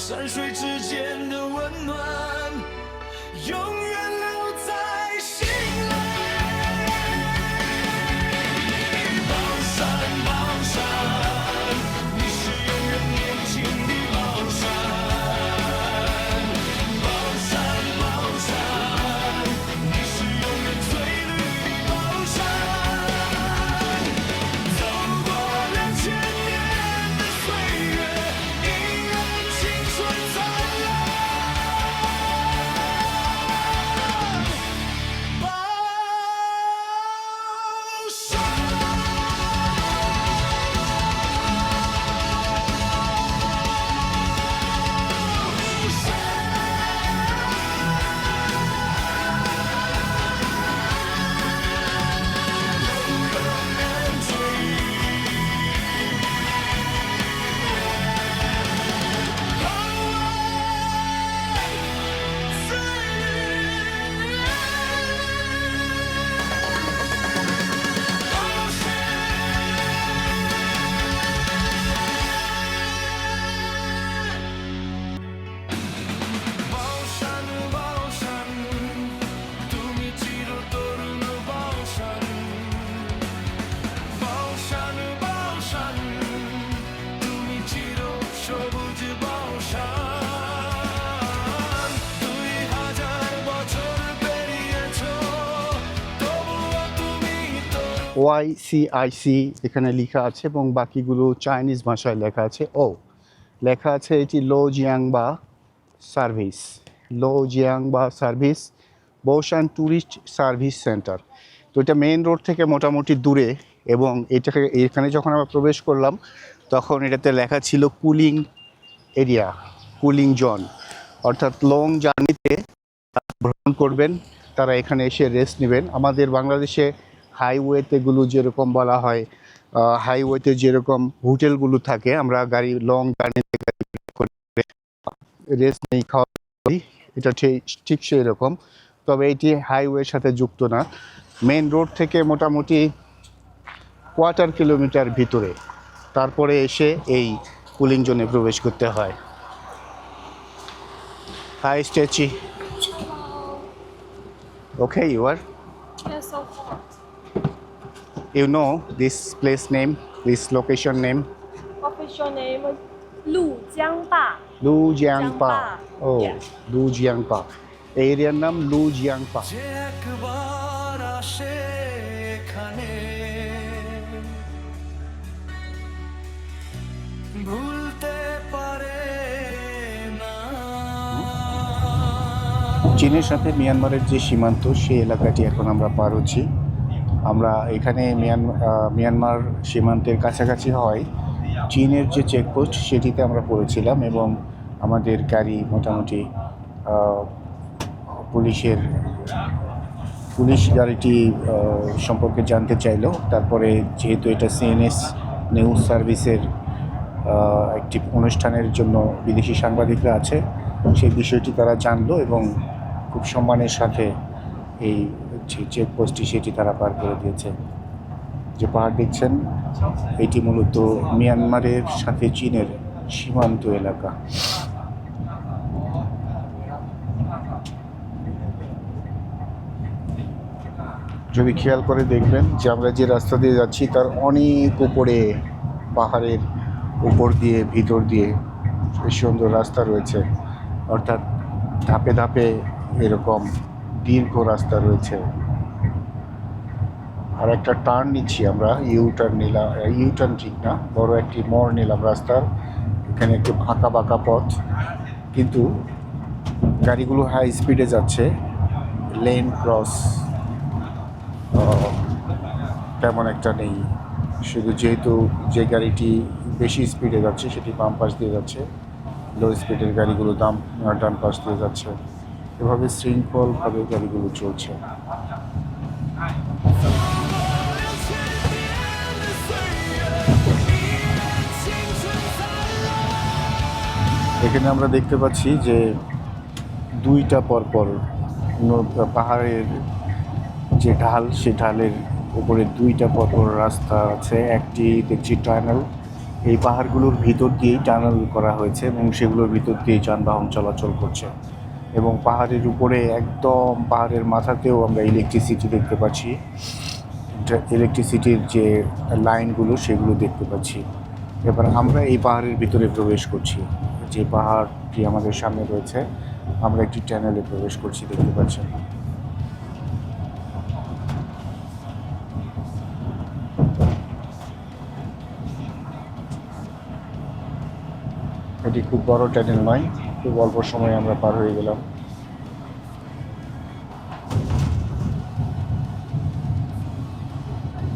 山水之间的温暖，永远留在心里。宝山，宝山，你是永远年轻的宝山。宝山，宝山，你是永远翠绿的宝山。走过2000年的岁月，依然青春灿烂。宝山。YCIC এখানে লেখা আছে এবং বাকিগুলো চাইনিজ ভাষায় লেখা আছে। লেখা আছে এটি লোজিয়াংবা সার্ভিস, লোজিয়াংবা service, Baoshan tourist service center. তো এটা মেইন রোড থেকে মোটামুটি দূরে এবং এখানে যখন আমরা প্রবেশ করলাম তখন এটাতে লেখা ছিল কুলিং এরিয়া, কুলিং জোন, অর্থাৎ লং জার্নিতে ভ্রমণ করবেন তারা এখানে এসে রেস্ট নেবেন। আমাদের বাংলাদেশে হাইওয়েতেগুলো যেরকম বলা হয়, হাইওয়েতে যেরকম হোটেলগুলো থাকে, আমরা গাড়ি লং জার্নিতে রেস্ট নেই, খাওয়া করি, এটা ঠিক সেই রকম। তবে এটি হাইওয়ের সাথে যুক্ত না, মেন রোড থেকে মোটামুটি 1/4 কিলোমিটার ভিতরে, তারপরে এসে এই কুলিং জোনে প্রবেশ করতে হয়। হাই স্টেচি, okay you are Yes, so hot. You know this place name, this location name? Official name is Lujiangba. Lujiangba. Oh, Yeah. Lujiangba. এই এরিয়ার নাম লুজিয়াংপা। যে একবার আসে এখানে ভুলতে পারে না। চীনের সাথে মিয়ানমারের যে সীমান্ত সেই এলাকাটি এখন আমরা পার হচ্ছি। আমরা এখানে মিয়ানমার সীমান্তের কাছাকাছি হয় চীনের যে চেকপোস্ট সেটিতে আমরা পড়েছিলাম এবং আমাদের গাড়ি মোটামুটি পুলিশ গাড়িটি সম্পর্কে জানতে চাইলো। তারপরে যেহেতু এটা সিএনএস নিউজ সার্ভিসের একটি অনুষ্ঠানের জন্য বিদেশি সাংবাদিকরা আছে, সেই বিষয়টি তারা জানলো এবং খুব সম্মানের সাথে এই যে চেকপোস্টটি সেটি তারা পার করে দিয়েছে। যে পাহাড় দেখছেন এটি মূলত মিয়ানমারের সাথে চীনের সীমান্ত এলাকা। যদি খেয়াল করে দেখবেন যে আমরা যে রাস্তা দিয়ে যাচ্ছি তার অনেক উপরে, পাহাড়ের উপর দিয়ে ভিতর দিয়ে সুন্দর রাস্তা রয়েছে, অর্থাৎ ধাপে ধাপে এরকম দীর্ঘ রাস্তা রয়েছে। আর একটা টার্ন নিচ্ছি আমরা, ইউটার্ন ঠিক না, বড় একটি মোড় নিলাম রাস্তার। এখানে একটু আঁকা বাঁকা পথ, কিন্তু গাড়িগুলো হাই স্পিডে যাচ্ছে, লেন ক্রস তেমন একটা নেই। শুধু যেহেতু যে গাড়িটি বেশি স্পিডে যাচ্ছে সেটি বাম পাশ দিয়ে যাচ্ছে, লো স্পিডের গাড়িগুলো ডান পাশ দিয়ে যাচ্ছে, এভাবে শৃঙ্খলভাবে গাড়িগুলো চলছে। এখানে আমরা দেখতে পাচ্ছি যে দুইটা পরপর পাহাড়ের যে ঢাল, সে ঢালের উপরে দুইটা পরপর রাস্তা আছে। একটি দেখছি টানেল এই পাহাড়গুলোর ভিতর দিয়েই টানেল করা হয়েছে এবং সেগুলোর ভিতর দিয়ে যানবাহন চলাচল করছে এবং পাহাড়ের উপরে একদম পাহাড়ের মাথাতেও আমরা ইলেকট্রিসিটি দেখতে পাচ্ছি। ইলেকট্রিসিটির যে লাইনগুলো সেগুলো দেখতে পাচ্ছি। এবার আমরা এই পাহাড়ের ভিতরে প্রবেশ করছি। যে পাহাড়টি আমাদের সামনে রয়েছে, আমরা একটি টানেলে প্রবেশ করছি, দেখতে পাচ্ছেন। এটি খুব বড় টানেল নয়, খুব অল্প সময়ে আমরা পার হয়ে গেলাম।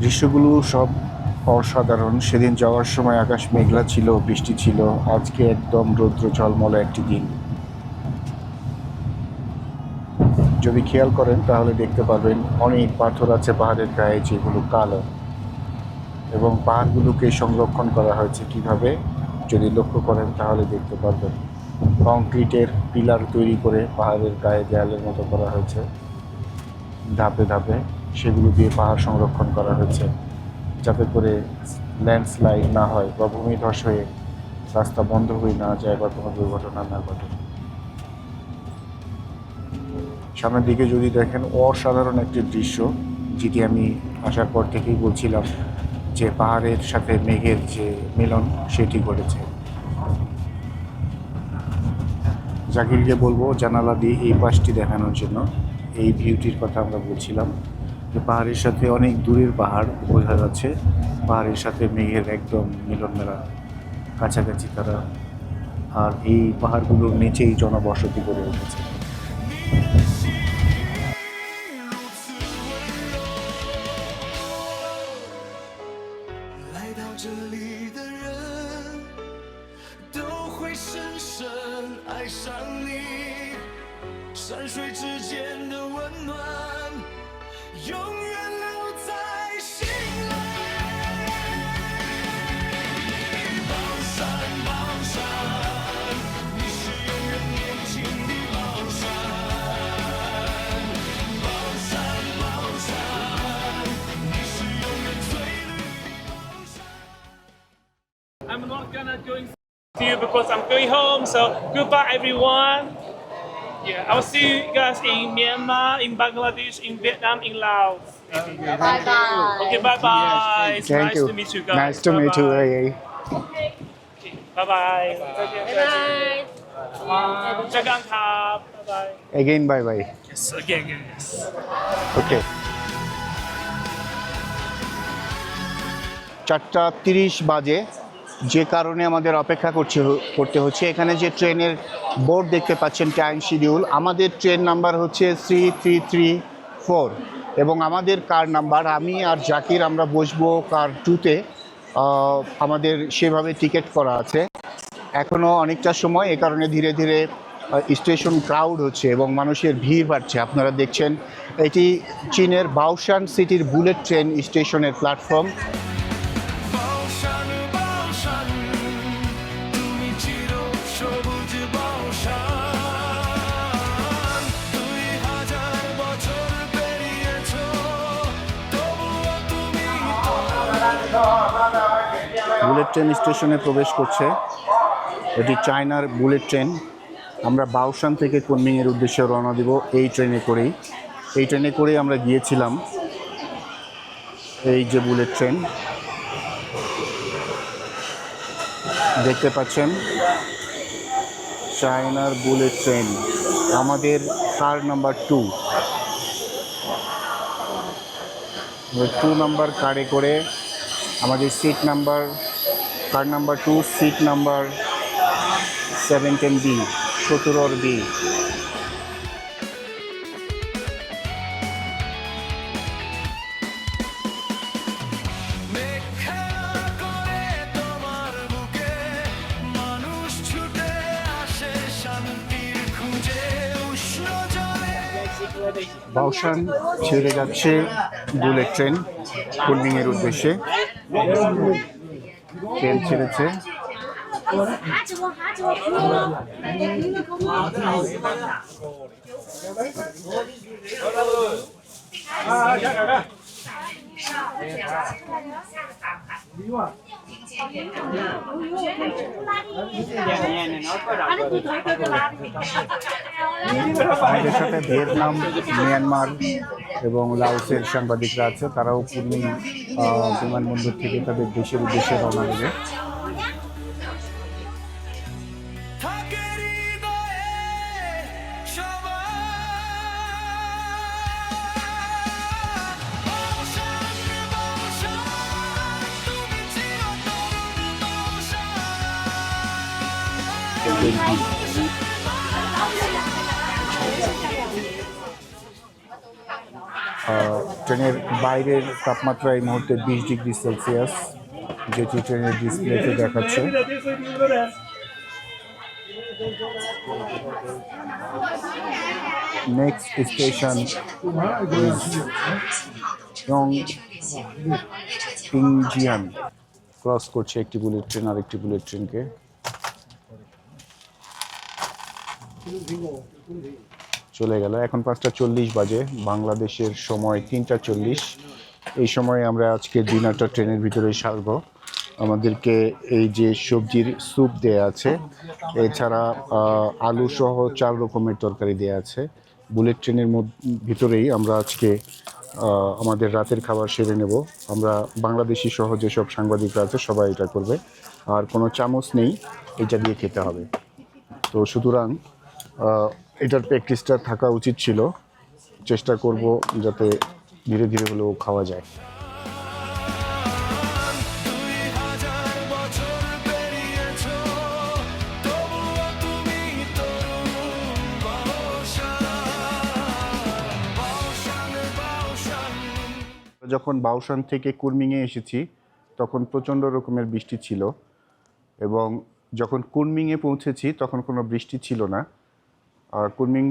দৃশ্যগুলো সব অসাধারণ। সেদিন যাওয়ার সময় আকাশ মেঘলা ছিল, বৃষ্টি ছিল। আজকে একদম রৌদ্র ঝলমলে একটি দিন। যদি খেয়াল করেন তাহলে দেখতে পাবেন অনেক পাথর আছে পাহাড়ের গায়ে, যেগুলো কালো, এবং পাহাড়গুলোকে সংরক্ষণ করা হয়েছে কিভাবে যদি লক্ষ্য করেন তাহলে দেখতে পারবেন। কংক্রিটের পিলার তৈরি করে পাহাড়ের গায়ে দেয়ালের মতো করা হয়েছে ধাপে ধাপে, সেগুলো দিয়ে পাহাড় সংরক্ষণ করা হয়েছে যাতে করে ল্যান্ডস্লাইড না হয় বা ভূমিধস হয়ে রাস্তা বন্ধ হয়ে না যায় বা কোনো দুর্ঘটনা না ঘটে। সামনের দিকে যদি দেখেন, অসাধারণ একটি দৃশ্য, যেটি আমি আসার পর থেকেই বলছিলাম যে পাহাড়ের সাথে মেঘের যে মিলন সেটি ঘটেছে। জাকিরকে বলবো জানালা দিয়ে এই পাশটি দেখানোর জন্য। এই ভিউটির কথা আমরা বলছিলাম যে পাহাড়ের সাথে অনেক দূরের পাহাড় বোঝা যাচ্ছে, পাহাড়ের সাথে মেঘের একদম মিলন মেলা, কাছাকাছি তারা। আর এই পাহাড়গুলোর নিচেই জনবসতি গড়ে উঠেছে।来到这里的人都会深深爱上你，山水之间的温暖永远留在心里。宝山，宝山，你是永远年轻的宝山。宝山，宝山，你是永远翠绿的宝山。I'm not gonna go to you because I'm going home. So goodbye, everyone. Yeah, I will see you guys in Myanmar, in Bangladesh, in Vietnam, in Laos. Bye bye. Okay, bye bye. It's Thank nice you. to meet you guys. Nice to meet you. Bye bye. Jagan Kap. Bye bye. Again, bye bye. Yes, again, yes. Okay. 4:30 বাজে, যে কারণে আমাদের অপেক্ষা করতে হচ্ছে। এখানে যে ট্রেনের বোর্ড দেখতে পাচ্ছেন, টাইম শিডিউল, আমাদের ট্রেন নাম্বার হচ্ছে 3334 এবং আমাদের কার নাম্বার, আমি আর জাকির আমরা বসবো কার 2-তে। আমাদের সেভাবে টিকিট করা আছে। এখনও অনেকটা সময়, এ কারণে ধীরে ধীরে স্টেশন ক্রাউড হচ্ছে এবং মানুষের ভিড় বাড়ছে। আপনারা দেখছেন এটি চীনের বাওশান সিটির বুলেট ট্রেন স্টেশনের প্ল্যাটফর্ম। বুলেট ট্রেন স্টেশনে প্রবেশ করছে। এটি চায়নার বুলেট ট্রেন। আমরা বাওশান থেকে কুনমিংয়ের উদ্দেশ্যে রওনা দিব এই ট্রেনে করেই। এই ট্রেনে করেই আমরা গিয়েছিলাম। এই যে বুলেট ট্রেন দেখতে পাচ্ছেন, চায়নার বুলেট ট্রেন, আমাদের কার নাম্বার 2। 2 নাম্বার কারে করে আমাদের seat number, car number 2, seat number 17B, 17B। Baoshan ছেড়ে যাচ্ছে বুলেট ট্রেন কুনমিংয়ের উদ্দেশ্যে। ট্রেন ছেড়েছে। আমাদের সাথে ভিয়েতনাম, মিয়ানমার এবং লাওসের সাংবাদিকরা আছে, তারাও কুনমিং বিমানবন্দর থেকে তাদের দেশের উদ্দেশ্যে রওনা দেবে। ট্রেনের বাইরের তাপমাত্রা এই মুহূর্তে 20 ডিগ্রি সেলসিয়াস, যেটি ট্রেনের ডিসপ্লেতে দেখাচ্ছে। নেক্সট স্টেশন ইজ ইংজিয়ান। ক্রস করছে একটি বুলেট ট্রেন আর একটি বুলেট ট্রেনকে। চলে গেল। এখন 5:40 বাজে, বাংলাদেশের সময় 3:40। এই সময় আমরা আজকে ডিনারটা ট্রেনের ভিতরে সারবো। আমাদেরকে এই যে সবজির স্যুপ দেয়া আছে, এছাড়া আলু সহ 4 রকমের তরকারি দেয়া আছে। বুলেট ট্রেনের ভিতরেই আমরা আজকে আমাদের রাতের খাবার সেরে নেব। আমরা বাংলাদেশি সহ যেসব সাংবাদিকরা আছে সবাই এটা করবে, আর কোনো চামচ নেই, এটা দিয়ে খেতে হবে। তো সুতরাং এটার প্র্যাকটিসটা থাকা উচিত ছিল। চেষ্টা করব যাতে ধীরে ধীরে হলেও খাওয়া যায়। যখন বাউশান থেকে কুনমিংয়ে এসেছি তখন প্রচণ্ড রকমের বৃষ্টি ছিল, এবং যখন কুনমিংয়ে পৌঁছেছি তখন কোনো বৃষ্টি ছিল না। কুনমিং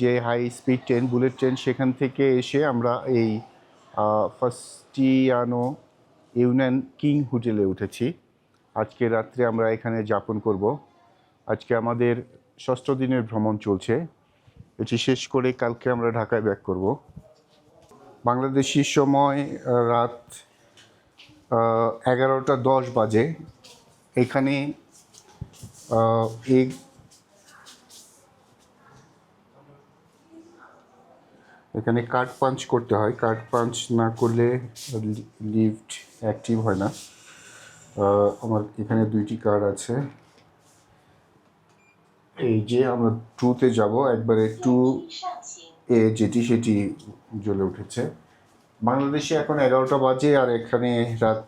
যে high speed train, bullet train, সেখান থেকে এসে আমরা এই ফাস্টিয়ানো ইউনিয়ন কিং হোটেলে উঠেছি। আজকে রাত্রে আমরা এখানে যাপন করব। আজকে আমাদের 6ষ্ঠ দিনের ভ্রমণ চলছে। এটি শেষ করে কালকে আমরা ঢাকায় ব্যাক করব। বাংলাদেশি সময় রাত 11:10 বাজে। এখানে এখানে কার্ড পাঞ্চ করতে হয়। কার্ড পাঞ্চ না করলে লিফট অ্যাক্টিভ হয় না। আমার এখানে 2টি কার্ড আছে। এই যে আমরা 2-তে যাব, একবারে 2A যেটি সেটি জ্বলে উঠেছে। বাংলাদেশে এখন 11টা বাজে আর এখানে রাত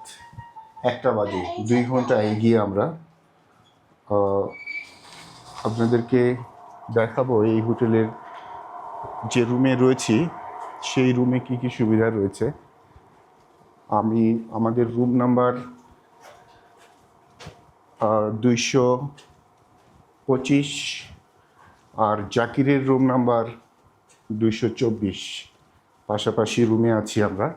1টা বাজে। 2 ঘন্টা এগিয়ে আমরা। আপনাদেরকে দেখাবো এই হোটেলের যে রুমে রয়েছি সেই রুমে কি কি সুবিধা রয়েছে। আমাদের রুম নাম্বার 225 আর জাকিরের রুম নাম্বার 224। পাশাপাশি রুমে আছি আমরা।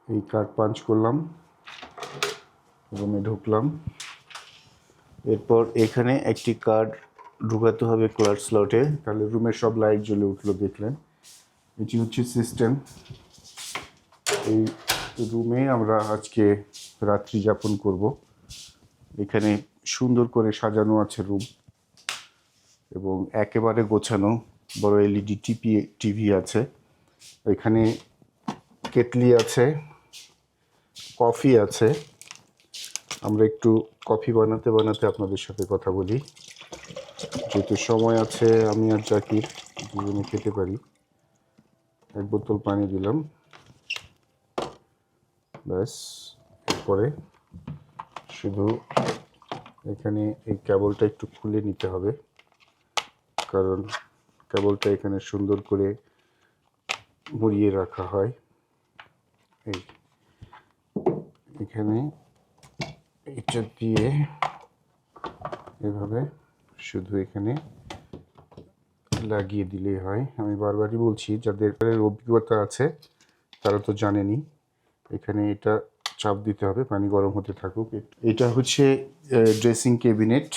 এই কার্ড পাঞ্চ করলাম, রুমে ঢুকলাম। এরপর এখানে একটি কার্ড ঢুকাতে হবে ক্লার্ক স্লটে, তাহলে রুমের সব লাইট জ্বলে উঠলো। দেখলেন, এটি হচ্ছে সিস্টেম। এই রুমে আমরা আজকে রাত্রি যাপন করব। এখানে সুন্দর করে সাজানো আছে রুম এবং একেবারে গোছানো। বড় LED টিভি আছে, এখানে কেটলি আছে, কফি আছে। আমরা একটু কফি বানাতে বানাতে আপনাদের সাথে কথা বলি। যেহেতু সময় আছে, আমি আর জাকির দুজনে খেতে পারি। 1 বোতল পানি দিলাম, ব্যাস। এরপরে শুধু এখানে এই কেবলটা একটু খুলে নিতে হবে, কারণ কেবলটা এখানে সুন্দর করে মুড়িয়ে রাখা হয়। এই এখানে এটা দিয়ে এভাবে শুধু এখানে লাগিয়ে দিলেই হয়। আমি বারবারই বলছি, যাদের অভিজ্ঞতা আছে তারা তো জানেনই। এখানে এটা চাপ দিতে হবে, পানি গরম হতে থাকুক। এটা হচ্ছে ড্রেসিং ক্যাবিনেট।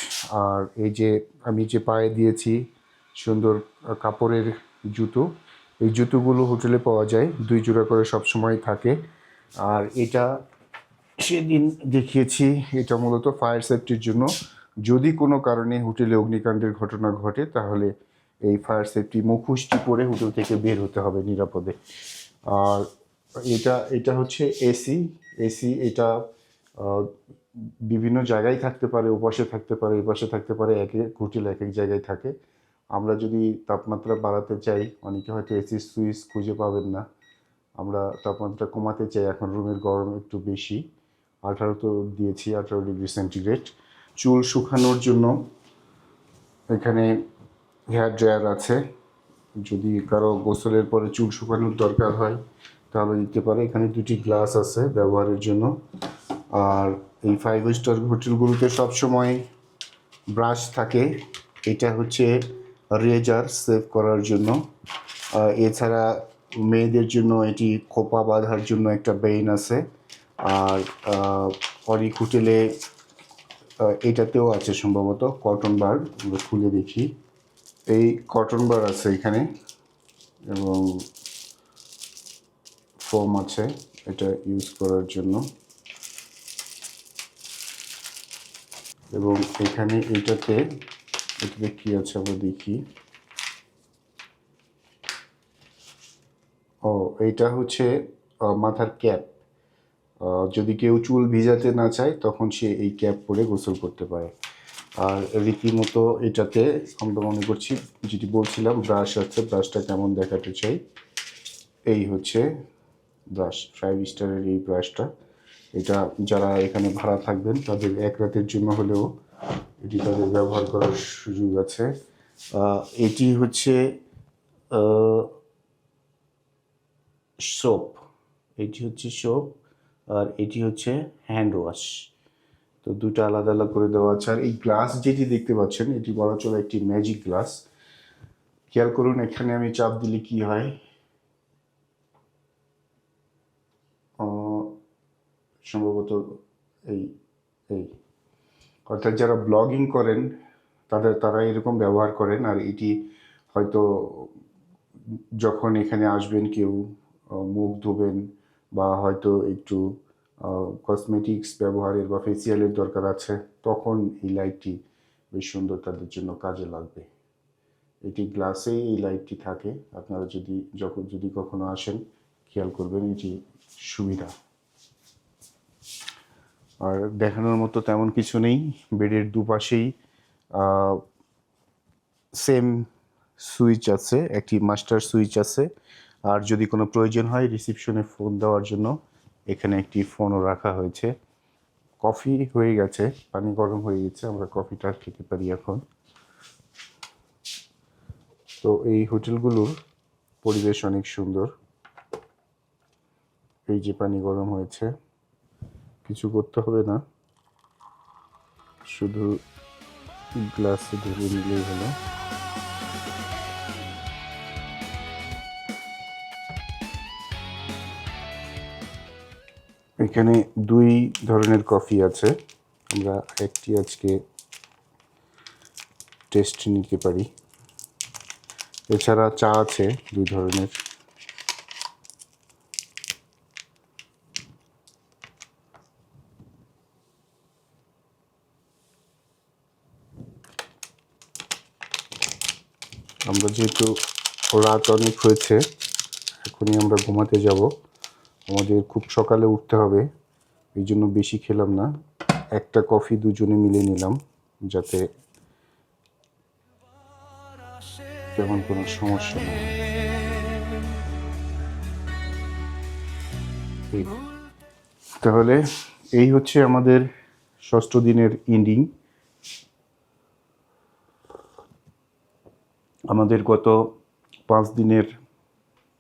আর এই যে আমি যে পায়ে দিয়েছি সুন্দর কাপড়ের জুতো, এই জুতোগুলো হোটেলে পাওয়া যায়, 2 জোড়া করে সবসময় থাকে। আর এটা সেদিন দেখিয়েছি, এটা মূলত ফায়ার সেফটির জন্য। যদি কোনো কারণে হোটেলে অগ্নিকাণ্ডের ঘটনা ঘটে তাহলে এই ফায়ার সেফটি মুখোশটি পরে হোটেল থেকে বের হতে হবে নিরাপদে। আর এটা হচ্ছে এসি। এটা বিভিন্ন জায়গায় থাকতে পারে, ওপাশে থাকতে পারে, এপাশে থাকতে পারে, এক এক হোটেল এক এক জায়গায় থাকে। আমরা যদি তাপমাত্রা বাড়াতে চাই, অনেকে হয়তো এসির সুইচ খুঁজে পাবেন না, আমরা তাপমাত্রা কমাতে চাই, এখন রুমের গরম একটু বেশি, 18 তো দিয়েছি, 18 ডিগ্রি সেন্টিগ্রেড। চুল শুকানোর জন্য এখানে হেয়ার ড্রায়ার আছে, যদি কারো গোসলের পরে চুল শুকানোর দরকার হয় তাহলে দিতে পারে। এখানে 2টি গ্লাস আছে ব্যবহারের জন্য। আর এই 5 স্টার হোটেলগুলোতে সবসময় ব্রাশ থাকে, এটা হচ্ছে রেজার সেভ করার জন্য। এছাড়া মেয়েদের জন্য এটি খোপা বাঁধার জন্য একটা বেইন আছে। আর অনেক হোটেলে এটাতেও আছে সম্ভবত কটন বার, আমরা খুলে দেখি। এই কটন বার আছে এখানে এবং ফোম আছে এটা ইউজ করার জন্য। এবং এখানে এটাতে কি আছে আমরা দেখি। এইটা হচ্ছে মাথার ক্যাপ। যদি কেউ চুল ভিজাতে না চায় তখন সে এই ক্যাপ পরে গোসল করতে পারে। আর রীতিমতো এটাতে আমরা মনে করছি, যেটি বলছিলাম, ব্রাশ আছে। ব্রাশটা কেমন দেখাতে চাই, এই হচ্ছে ব্রাশ, 5 স্টারের এই ব্রাশটা। এটা যারা এখানে ভাড়া থাকবেন তাদের এক রাতের জন্য হলেও এটি তাদের ব্যবহার করার সুযোগ আছে। এটি হচ্ছে সোপ, আর এটি হচ্ছে হ্যান্ড ওয়াশ। তো দুটো আলাদা আলাদা করে দেওয়া আছে। আর এই গ্লাস যেটি দেখতে পাচ্ছেন এটি বলা চলে একটি ম্যাজিক গ্লাস। খেয়াল করুন, এখানে আমি চাপ দিলে কি হয়, সম্ভবত এই অর্থাৎ যারা ব্লগিং করেন তারা এরকম ব্যবহার করেন। আর এটি হয়তো যখন এখানে আসবেন, কেউ মুখ ধোবেন বা হয়তো একটু কসমেটিক্স ব্যবহারের বা ফেসিয়ালের দরকার আছে, তখন এই লাইটটি বেশ সুন্দর তাদের জন্য কাজে লাগবে। এটি গ্লাসেই এই লাইটটি থাকে। আপনারা যদি কখনো আসেন খেয়াল করবেন, এটি সুবিধা। আর দেখানোর মতো তেমন কিছু নেই। বেডের দুপাশেই সেম সুইচ আছে, একটি মাস্টার সুইচ আছে। আর যদি কোনো প্রয়োজন হয় রিসিপশনে ফোন দেওয়ার জন্য এখানে একটি ফোনও রাখা হয়েছে। কফি হয়ে গেছে, পানি গরম হয়ে গেছে, আমরা কফিটা খেতে পারি এখন। তো এই হোটেলগুলোর পরিবেশ অনেক সুন্দর। এই যে পানি গরম হয়েছে, কিছু করতে হবে না, শুধু গ্লাসে ঢেলে নিলেই হলো। এখানে 2 ধরনের কফি আছে, আমরা একটি আজকে টেস্ট নিতে পারি। এছাড়া চা আছে 2 ধরনের। আমরা যেহেতু রাত অনেক হয়েছে, এখনই আমরা ঘুমাতে যাব। আমাদের খুব সকালে উঠতে হবে, এই জন্য বেশি খেলাম না, একটা কফি দুজনে মিলে নিলাম যাতে তেমন কোনো সমস্যা না হয়। তাহলে এই হচ্ছে আমাদের 6ষ্ঠ দিনের এন্ডিং। আমাদের গত 5 দিনের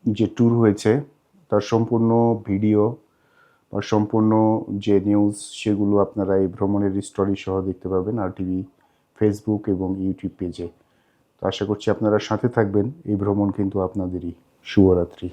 যে ট্যুর হয়েছে তার সম্পূর্ণ ভিডিও বা সম্পূর্ণ যে নিউজ সেগুলো আপনারা এই ভ্রমণের স্টোরি সহ দেখতে পাবেন RTV ফেসবুক এবং ইউটিউব পেজে। তো আশা করছি আপনারা সাথে থাকবেন। এই ভ্রমণ কিন্তু আপনাদেরই। শুভরাত্রি।